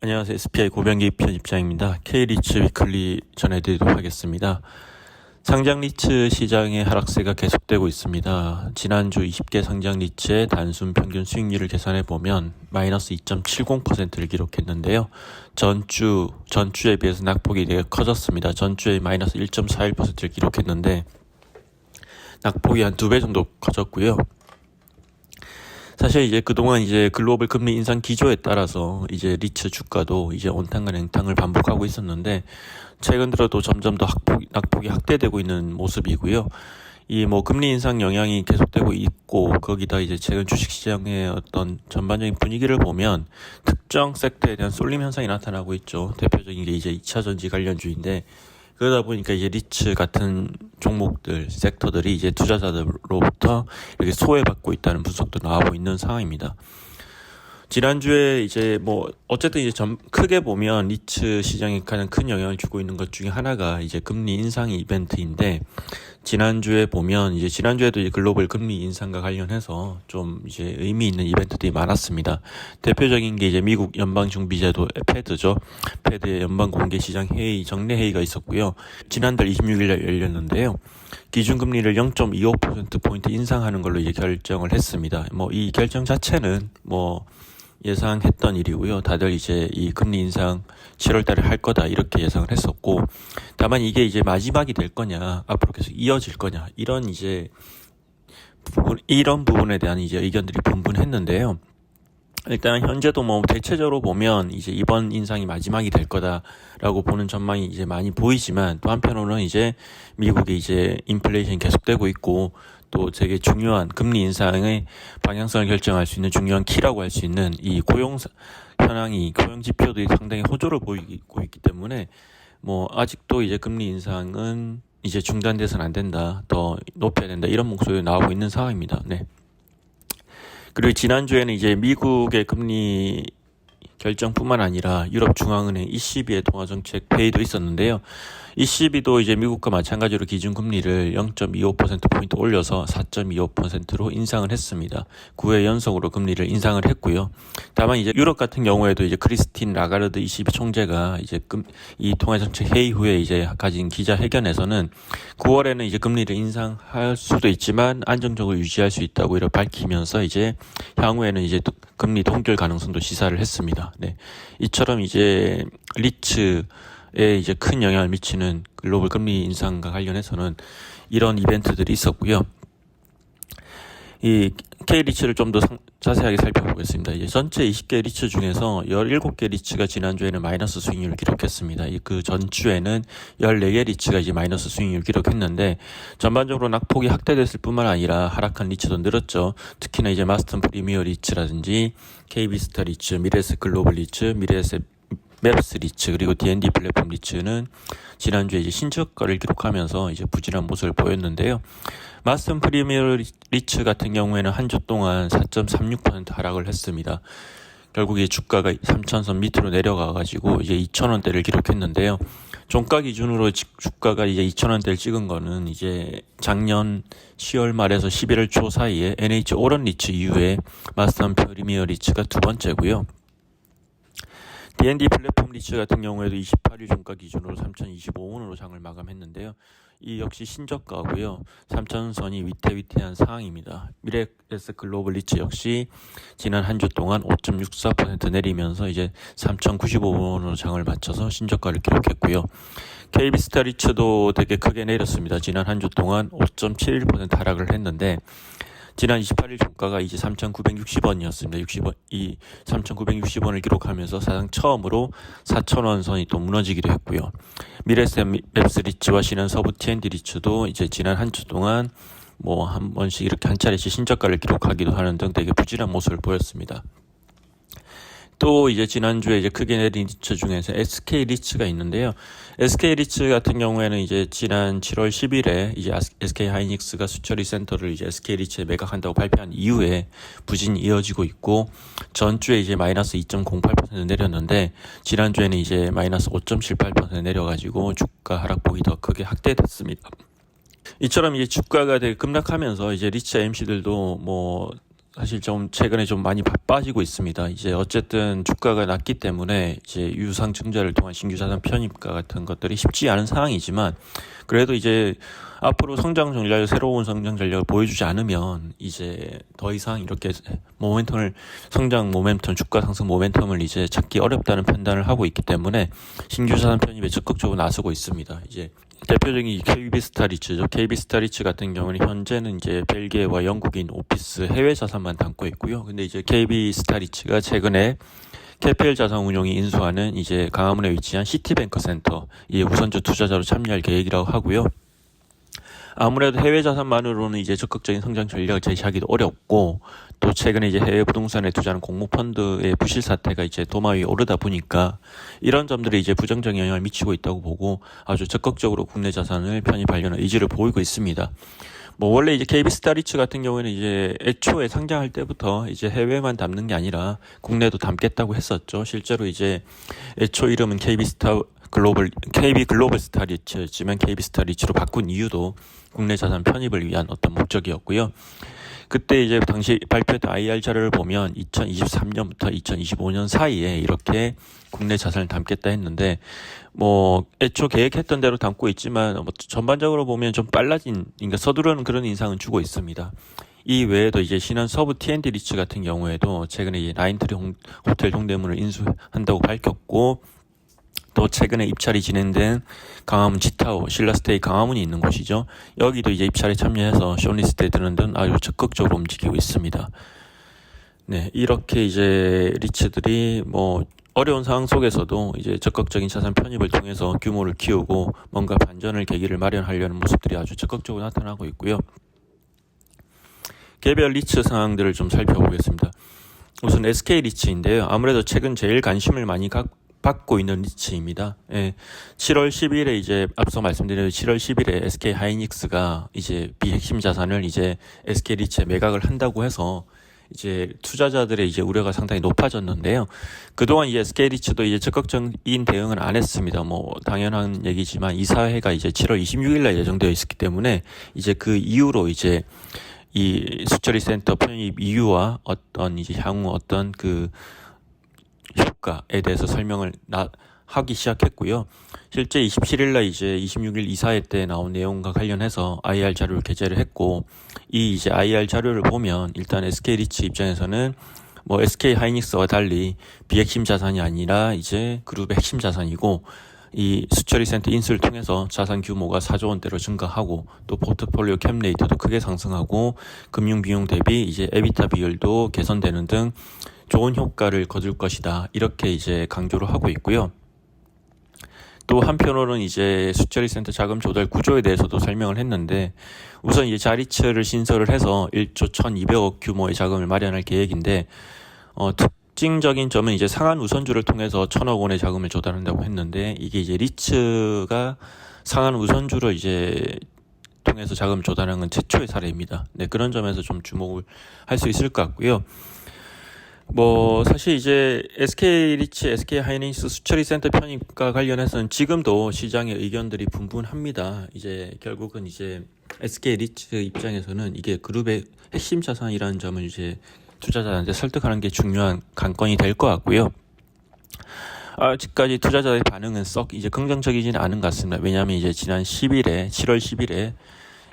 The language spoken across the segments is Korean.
안녕하세요. SPI 고병기 편집장입니다. K리츠 위클리 전해드리도록 하겠습니다. 상장 리츠 시장의 하락세가 계속되고 있습니다. 지난주 20개 상장 리츠의 단순 평균 수익률을 계산해 보면 마이너스 2.70%를 기록했는데요. 전주에 비해서 낙폭이 되게 커졌습니다. 전주에 마이너스 1.41%를 기록했는데 낙폭이 한 2배 정도 커졌고요. 사실 이제 그동안 이제 글로벌 금리 인상 기조에 따라서 이제 리츠 주가도 이제 온탕과 냉탕을 반복하고 있었는데 최근 들어도 점점 더 낙폭이 확대되고 있는 모습이고요. 이 금리 인상 영향이 계속되고 있고 거기다 이제 최근 주식시장의 어떤 전반적인 분위기를 보면 특정 섹터에 대한 쏠림 현상이 나타나고 있죠. 대표적인 게 이제 2차 전지 관련주인데 그러다 보니까 이제 리츠 같은 종목들, 섹터들이 이제 투자자들로부터 이렇게 소외받고 있다는 분석도 나오고 있는 상황입니다. 지난주에 이제 어쨌든 이제 크게 보면 리츠 시장에 가장 큰 영향을 주고 있는 것 중에 하나가 이제 금리 인상 이벤트인데 지난주에도 이제 글로벌 금리 인상과 관련해서 좀 이제 의미 있는 이벤트들이 많았습니다. 대표적인 게 이제 미국 연방준비제도 패드죠. 패드의 연방공개시장 회의 정례 회의가 있었고요. 지난달 26일에 열렸는데요. 기준금리를 0.25%포인트 인상하는 걸로 이제 결정을 했습니다. 이 결정 자체는 예상했던 일이고요. 다들 이제 이 금리 인상 7월 달에 할 거다 이렇게 예상을 했었고, 다만 이게 이제 마지막이 될 거냐, 앞으로 계속 이어질 거냐, 이런 부분에 대한 이제 의견들이 분분했는데요. 일단 현재도 대체적으로 보면 이제 이번 인상이 마지막이 될 거다라고 보는 전망이 이제 많이 보이지만, 또 한편으로는 이제 미국의 이제 인플레이션이 계속되고 있고 또 되게 중요한 금리 인상의 방향성을 결정할 수 있는 중요한 키라고 할 수 있는 이 고용 지표들이 상당히 호조를 보이고 있기 때문에 아직도 이제 금리 인상은 이제 중단돼서는 안 된다, 더 높여야 된다, 이런 목소리가 나오고 있는 상황입니다. 네. 그리고 지난주에는 이제 미국의 금리 결정뿐만 아니라 유럽 중앙은행 ECB의 통화정책 회의도 있었는데요. ECB도 이제 미국과 마찬가지로 기준금리를 0.25%포인트 올려서 4.25%로 인상을 했습니다. 9회 연속으로 금리를 인상을 했고요. 다만 이제 유럽 같은 경우에도 이제 크리스틴 라가르드 ECB 총재가 이제 이 통화정책 회의 후에 이제 가진 기자회견에서는 9월에는 이제 금리를 인상할 수도 있지만 안정적으로 유지할 수 있다고 이렇게 밝히면서 이제 향후에는 이제 금리 동결 가능성도 시사를 했습니다. 네. 이처럼 이제 리츠에 이제 큰 영향을 미치는 글로벌 금리 인상과 관련해서는 이런 이벤트들이 있었고요. 이 K리츠를 좀 더 자세하게 살펴보겠습니다. 이제 전체 20개 리츠 중에서 17개 리츠가 지난주에는 마이너스 수익률을 기록했습니다. 그 전주에는 14개 리츠가 이제 마이너스 수익률을 기록했는데 전반적으로 낙폭이 확대됐을 뿐만 아니라 하락한 리츠도 늘었죠. 특히나 이제 마스턴 프리미어 리츠라든지 KB스타 리츠, 미래에셋 글로벌 리츠, 미래에셋 맵스 리츠, 그리고 D&D 플랫폼 리츠는 지난주에 이제 신저가를 기록하면서 이제 부진한 모습을 보였는데요. 마스턴 프리미어 리츠 같은 경우에는 한 주 동안 4.36% 하락을 했습니다. 결국 이 주가가 3,000선 밑으로 내려가가지고 이제 2,000원대를 기록했는데요. 종가 기준으로 주가가 이제 2,000원대를 찍은 거는 이제 작년 10월 말에서 11월 초 사이에 NH 오런 리츠 이후에 마스턴 프리미어 리츠가 두 번째고요. D&D 플랫폼 리츠 같은 경우에도 28일 종가 기준으로 3,025원으로 장을 마감했는데요. 이 역시 신저가고요. 3,000선이 위태위태한 상황입니다. 미래에셋 글로벌 리츠 역시 지난 한 주 동안 5.64% 내리면서 이제 3,095원으로 장을 마쳐서 신저가를 기록했고요. KB스타 리츠도 되게 크게 내렸습니다. 지난 한 주 동안 5.71% 하락을 했는데 지난 28일 종가가 이제 3,960원이었습니다. 이 3,960원을 기록하면서 사상 처음으로 4,000원 선이 또 무너지기도 했고요. 미래에셋 맵스 리츠와 신한 서부 T&D 리츠도 이제 지난 한 주 동안 한 번씩 이렇게 한 차례씩 신저가를 기록하기도 하는 등 되게 부진한 모습을 보였습니다. 또 이제 지난주에 이제 크게 내린 리츠 중에서 SK 리츠가 있는데요. SK 리츠 같은 경우에는 이제 지난 7월 10일에 이제 SK 하이닉스가 수처리 센터를 이제 SK 리츠에 매각한다고 발표한 이후에 부진이 이어지고 있고, 전주에 이제 마이너스 2.08% 내렸는데 지난주에는 이제 마이너스 5.78% 내려가지고 주가 하락폭이 더 크게 확대됐습니다. 이처럼 이제 주가가 되게 급락하면서 이제 리츠 MC들도 사실 좀 최근에 좀 많이 빠지고 있습니다. 이제 어쨌든 주가가 낮기 때문에 이제 유상증자를 통한 신규 자산 편입과 같은 것들이 쉽지 않은 상황이지만 그래도 이제 앞으로 성장 전략, 새로운 성장 전략을 보여주지 않으면 이제 더 이상 이렇게 성장 모멘텀, 주가 상승 모멘텀을 이제 찾기 어렵다는 판단을 하고 있기 때문에 신규 자산 편입에 적극적으로 나서고 있습니다. 이제 대표적인 KB스타리츠죠. KB스타리츠 같은 경우는 현재는 이제 벨기에와 영국인 오피스 해외 자산만 담고 있고요. 근데 이제 KB스타리츠가 최근에 캐피엘 자산운용이 인수하는 이제 광화문에 위치한 시티뱅크 센터 이 우선주 투자자로 참여할 계획이라고 하고요. 아무래도 해외 자산만으로는 이제 적극적인 성장 전략을 제시하기도 어렵고 또 최근에 이제 해외 부동산에 투자하는 공모펀드의 부실 사태가 이제 도마 위에 오르다 보니까 이런 점들이 이제 부정적인 영향을 미치고 있다고 보고 아주 적극적으로 국내 자산을 편입하려는 의지를 보이고 있습니다. 원래 이제 KB스타리츠 같은 경우에는 이제 애초에 상장할 때부터 이제 해외만 담는 게 아니라 국내도 담겠다고 했었죠. 실제로 이제 애초 이름은 KB 글로벌 스타리츠였지만 KB스타리츠로 바꾼 이유도 국내 자산 편입을 위한 어떤 목적이었고요. 그때 이제 당시 발표했던 IR 자료를 보면 2023년부터 2025년 사이에 이렇게 국내 자산을 담겠다 했는데 애초 계획했던 대로 담고 있지만 전반적으로 보면 좀 그러니까 서두르는 그런 인상은 주고 있습니다. 이 외에도 이제 신한 서부 T&D 리츠 같은 경우에도 최근에 이 라인트리 호텔 동대문을 인수한다고 밝혔고 또 최근에 입찰이 진행된 강화문 지타워, 신라스테이 강화문이 있는 곳이죠. 여기도 이제 입찰에 참여해서 쇼리스트에 드는 등 아주 적극적으로 움직이고 있습니다. 네, 이렇게 이제 리츠들이 어려운 상황 속에서도 이제 적극적인 자산 편입을 통해서 규모를 키우고 뭔가 반전을 계기를 마련하려는 모습들이 아주 적극적으로 나타나고 있고요. 개별 리츠 상황들을 좀 살펴보겠습니다. 우선 SK 리츠인데요. 아무래도 최근 제일 관심을 많이 받고 있는 리츠입니다. 7월 10일에 이제 앞서 말씀드린 7월 10일에 SK 하이닉스가 이제 비핵심 자산을 이제 SK 리츠에 매각을 한다고 해서 이제 투자자들의 이제 우려가 상당히 높아졌는데요. 그동안 이 SK 리츠도 이제 적극적인 대응은 안 했습니다. 당연한 얘기지만 이사회가 이제 7월 26일날 예정되어 있었기 때문에 이제 그 이후로 이제 이 수처리 센터 편입 이유와 어떤 이제 향후 어떤 그 효과에 대해서 설명을 하기 시작했고요. 실제 27일날 이제 26일 이사회 때 나온 내용과 관련해서 IR 자료를 게재를 했고 이 이제 IR 자료를 보면 일단 SK 리츠 입장에서는 SK 하이닉스와 달리 비핵심 자산이 아니라 이제 그룹의 핵심 자산이고 이 수처리 센터 인수를 통해서 자산 규모가 4조 원대로 증가하고 또 포트폴리오 캡 레이트도 크게 상승하고 금융 비용 대비 이제 에비타 비율도 개선되는 등 좋은 효과를 거둘 것이다. 이렇게 이제 강조를 하고 있고요. 또 한편으로는 이제 수처리 센터 자금 조달 구조에 대해서도 설명을 했는데 우선 이제 자리츠를 신설을 해서 1조 1,200억 규모의 자금을 마련할 계획인데 특징적인 점은 이제 상한 우선주를 통해서 1,000억 원의 자금을 조달한다고 했는데 이게 이제 리츠가 상한 우선주를 이제 통해서 자금을 조달하는 건 최초의 사례입니다. 네, 그런 점에서 좀 주목을 할 수 있을 것 같고요. 사실 이제 SK 리츠, SK 하이닉스 수처리 센터 편입과 관련해서는 지금도 시장의 의견들이 분분합니다. 이제 결국은 이제 SK 리츠 입장에서는 이게 그룹의 핵심 자산이라는 점을 이제 투자자한테 설득하는 게 중요한 관건이 될 것 같고요. 아직까지 투자자의 반응은 썩 이제 긍정적이지는 않은 것 같습니다. 왜냐하면 이제 지난 7월 10일에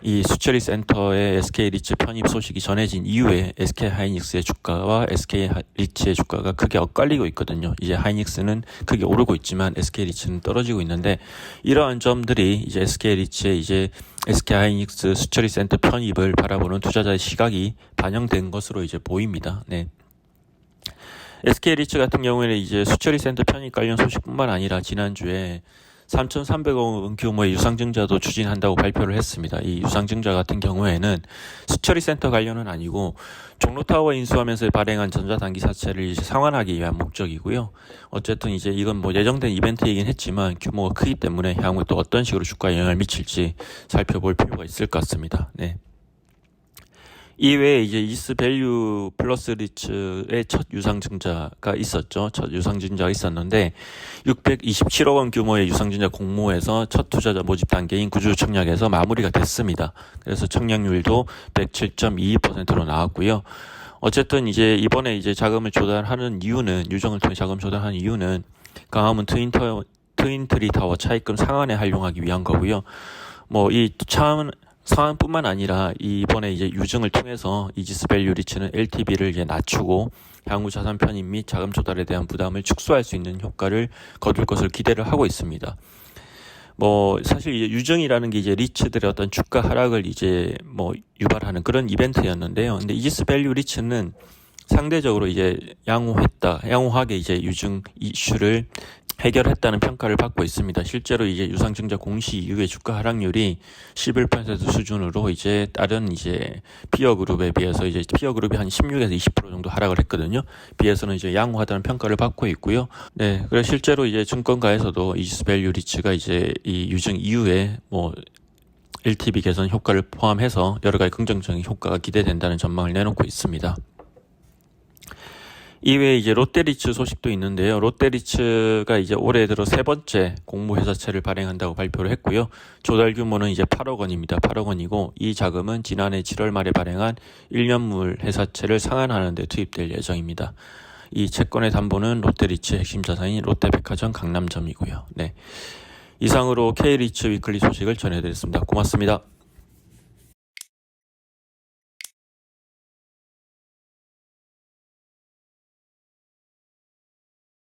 이 수처리 센터의 SK 리츠 편입 소식이 전해진 이후에 SK 하이닉스의 주가와 SK 리츠의 주가가 크게 엇갈리고 있거든요. 이제 하이닉스는 크게 오르고 있지만 SK 리츠는 떨어지고 있는데 이러한 점들이 이제 SK 리츠의 이제 SK 하이닉스 수처리 센터 편입을 바라보는 투자자의 시각이 반영된 것으로 이제 보입니다. 네. SK 리츠 같은 경우에는 이제 수처리 센터 편입 관련 소식뿐만 아니라 지난주에 3,300억 원 규모의 유상증자도 추진한다고 발표를 했습니다. 이 유상증자 같은 경우에는 수처리 센터 관련은 아니고 종로타워 인수하면서 발행한 전자단기 사채를 이제 상환하기 위한 목적이고요. 어쨌든 이제 이건 예정된 이벤트이긴 했지만 규모가 크기 때문에 향후 또 어떤 식으로 주가에 영향을 미칠지 살펴볼 필요가 있을 것 같습니다. 네. 이외에 이제 이스밸류 플러스 리츠의 첫 유상증자가 있었죠. 첫 유상증자가 있었는데 627억 원 규모의 유상증자 공모에서 첫 투자자 모집 단계인 구주 청약에서 마무리가 됐습니다. 그래서 청약률도 107.22%로 나왔고요. 어쨌든 이제 이번에 이제 자금을 조달하는 이유는, 유정을 통해 자금 조달하는 이유는 강화문 트윈트리 타워 차입금 상환에 활용하기 위한 거고요. 뭐 이 상환뿐만 아니라 이번에 이제 유증을 통해서 이지스 밸류 리츠는 LTV를 이제 낮추고 향후 자산 편입 및 자금 조달에 대한 부담을 축소할 수 있는 효과를 거둘 것을 기대를 하고 있습니다. 뭐 사실 이제 유증이라는 게 이제 리츠들의 어떤 주가 하락을 이제 뭐 유발하는 그런 이벤트였는데요. 근데 이지스 밸류 리츠는 상대적으로 이제 양호하게 이제 유증 이슈를 해결했다는 평가를 받고 있습니다. 실제로 이제 유상증자 공시 이후의 주가 하락률이 11% 수준으로 이제 다른 이제 피어 그룹에 비해서 이제 피어 그룹이 한 16에서 20% 정도 하락을 했거든요. 비해서는 이제 양호하다는 평가를 받고 있고요. 네, 그래서 실제로 이제 증권가에서도 이지스 밸류 리츠가 이제 이 유증 이후에 뭐 LTV 개선 효과를 포함해서 여러 가지 긍정적인 효과가 기대된다는 전망을 내놓고 있습니다. 이외에 이제 롯데리츠 소식도 있는데요. 롯데리츠가 이제 올해 들어 세 번째 공모회사채를 발행한다고 발표를 했고요. 조달 규모는 이제 8억 원입니다. 8억 원이고 이 자금은 지난해 7월 말에 발행한 1년물 회사채를 상환하는 데 투입될 예정입니다. 이 채권의 담보는 롯데리츠의 핵심 자산인 롯데백화점 강남점이고요. 네. 이상으로 K리츠 위클리 소식을 전해드렸습니다. 고맙습니다.